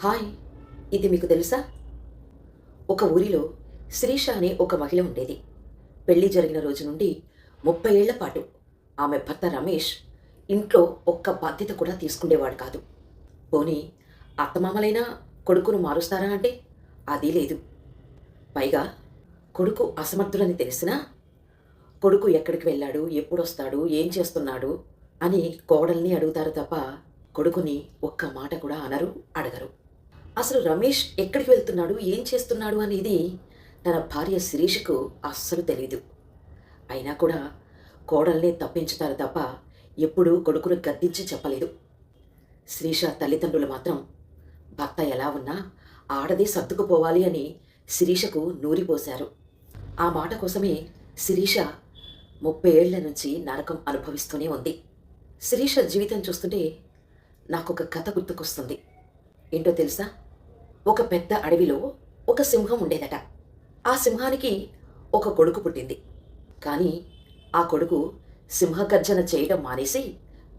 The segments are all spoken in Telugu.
హాయ్! ఇది మీకు తెలుసా? ఒక ఊరిలో శిరీష అనే ఒక మహిళ ఉండేది. పెళ్లి జరిగిన రోజు నుండి 30 ఏళ్ల పాటు ఆమె భర్త రమేష్ ఇంట్లో ఒక్క బాధ్యత కూడా తీసుకుండేవాడు కాదు. పోనీ అత్తమామలైనా కొడుకును మారుస్తారా అంటే అదీ లేదు. పైగా కొడుకు అసమర్థుడని తెలిసినా కొడుకు ఎక్కడికి వెళ్ళాడు, ఎప్పుడొస్తాడు, ఏం చేస్తున్నాడు అని కోడల్ని అడుగుతారు తప్ప కొడుకుని ఒక్క మాట కూడా అనరు, అడగరు. అసలు రమేష్ ఎక్కడికి వెళ్తున్నాడు, ఏం చేస్తున్నాడు అనేది తన భార్య శిరీషకు అస్సలు తెలీదు. అయినా కూడా కోడల్ని తప్పించుతారు తప్ప ఎప్పుడూ కొడుకును గద్దించి చెప్పలేదు. శిరీష తల్లిదండ్రులు మాత్రం భర్త ఎలా ఉన్నా ఆడది సర్దుకుపోవాలి అని శిరీషకు నూరిపోశారు. ఆ మాట కోసమే శిరీష 30 ఏళ్ల నుంచి నరకం అనుభవిస్తూనే ఉంది. శిరీష జీవితం చూస్తుంటే నాకొక కథ గుర్తుకొస్తుంది. ఏంటో తెలుసా? ఒక పెద్ద అడవిలో ఒక సింహం ఉండేదట. ఆ సింహానికి ఒక కొడుకు పుట్టింది. కానీ ఆ కొడుకు సింహగర్జన చేయడం మానేసి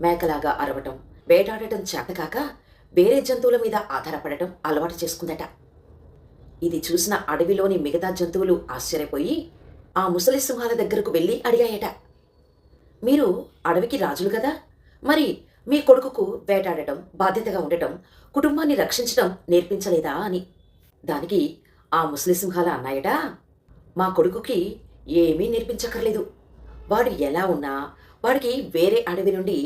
మేకలాగా అరవటం, వేటాడటం చేతకాక వేరే జంతువుల మీద ఆధారపడటం అలవాటు చేసుకుందట. ఇది చూసిన అడవిలోని మిగతా జంతువులు ఆశ్చర్యపోయి ఆ ముసలి సింహాల దగ్గరకు వెళ్ళి అడిగాయట, మీరు అడవికి రాజులు కదా, మరి మీ కొడుకుకు వేటాడటం, బాధ్యతగా ఉండటం, కుటుంబాన్ని రక్షించడం నేర్పించలేదా అని. దానికి ఆ ముసలి సింహాల అన్నాయట, మా కొడుకుకి ఏమీ నేర్పించక్కర్లేదు. వాడు ఎలా ఉన్నా వాడికి వేరే అడవి నుండి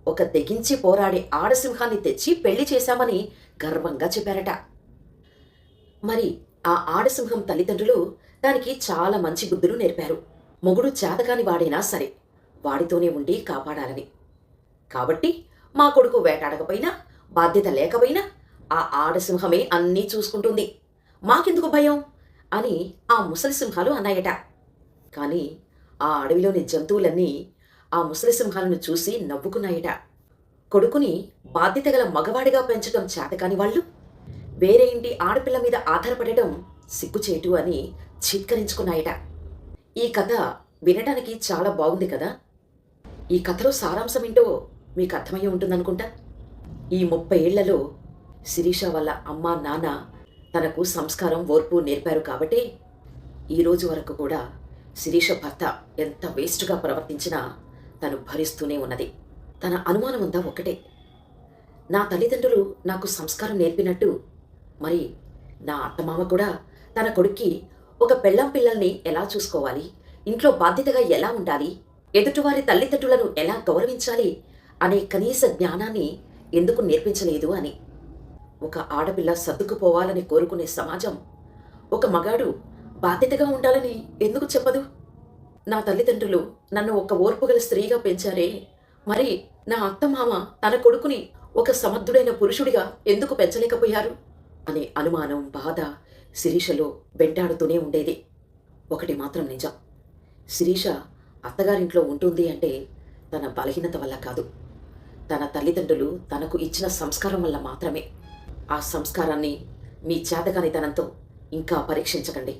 ఒక తెగించి పోరాడే ఆడసింహాన్ని తెచ్చి పెళ్లి చేశామని గర్వంగా చెప్పారట. మరి ఆ ఆడసింహం తల్లిదండ్రులు దానికి చాలా మంచి బుద్ధులు నేర్పారు. మొగుడు చేతకాని వాడైనా సరే వాడితోనే ఉండి కాపాడాలని. కాబట్టి మా కొడుకు వేటాడకపోయినా, బాధ్యత లేకపోయినా ఆ ఆడసింహమే అన్నీ చూసుకుంటుంది, మాకెందుకు భయం అని ఆ ముసలి సింహాలు అన్నాయట. కానీ ఆ అడవిలోని జంతువులన్నీ ఆ ముసలి సింహాలను చూసి నవ్వుకున్నాయట. కొడుకుని బాధ్యత గల మగవాడిగా పెంచడం చేతకాని వాళ్ళు వేరే ఇంటి ఆడపిల్ల మీద ఆధారపడటం సిగ్గుచేటు అని చీత్కరించుకున్నాయట. ఈ కథ వినడానికి చాలా బాగుంది కదా. ఈ కథలో సారాంశం ఏంటో మీకు అర్థమయ్యే ఉంటుందనుకుంటా. ఈ 30 ఏళ్లలో శిరీష వాళ్ళ అమ్మ నాన్న తనకు సంస్కారం, ఓర్పు నేర్పారు కాబట్టే ఈరోజు వరకు కూడా శిరీష భర్త ఎంత వేస్ట్గా ప్రవర్తించినా తను భరిస్తూనే ఉన్నది. తన అనుమానం అంతా ఒకటే, నా తల్లిదండ్రులు నాకు సంస్కారం నేర్పినట్టు మరి నా అత్తమామ కూడా తన కొడుక్కి ఒక పెళ్ళాం పిల్లల్ని ఎలా చూసుకోవాలి, ఇంట్లో బాధ్యతగా ఎలా ఉండాలి, ఎదుటివారి తల్లిదండ్రులను ఎలా గౌరవించాలి అనే కనీస జ్ఞానాన్ని ఎందుకు నేర్పించలేదు అని. ఒక ఆడపిల్ల సర్దుకుపోవాలని కోరుకునే సమాజం ఒక మగాడు బాధ్యతగా ఉండాలని ఎందుకు చెప్పదు? నా తల్లిదండ్రులు నన్ను ఒక ఓర్పుగల స్త్రీగా పెంచారే, మరి నా అత్తమామ తన కొడుకుని ఒక సమర్థుడైన పురుషుడిగా ఎందుకు పెంచలేకపోయారు అనే అనుమానం, బాధ శిరీషలో వెంటాడుతూనే ఉండేది. ఒకటి మాత్రం నిజం, శిరీష అత్తగారింట్లో ఉంటుంది అంటే తన బలహీనత వల్ల కాదు, తన తల్లిదండ్రులు తనకు ఇచ్చిన సంస్కారం వల్ల మాత్రమే. ఆ సంస్కారాన్ని మీ చేతకానితనంతో ఇంకా పరీక్షించకండి.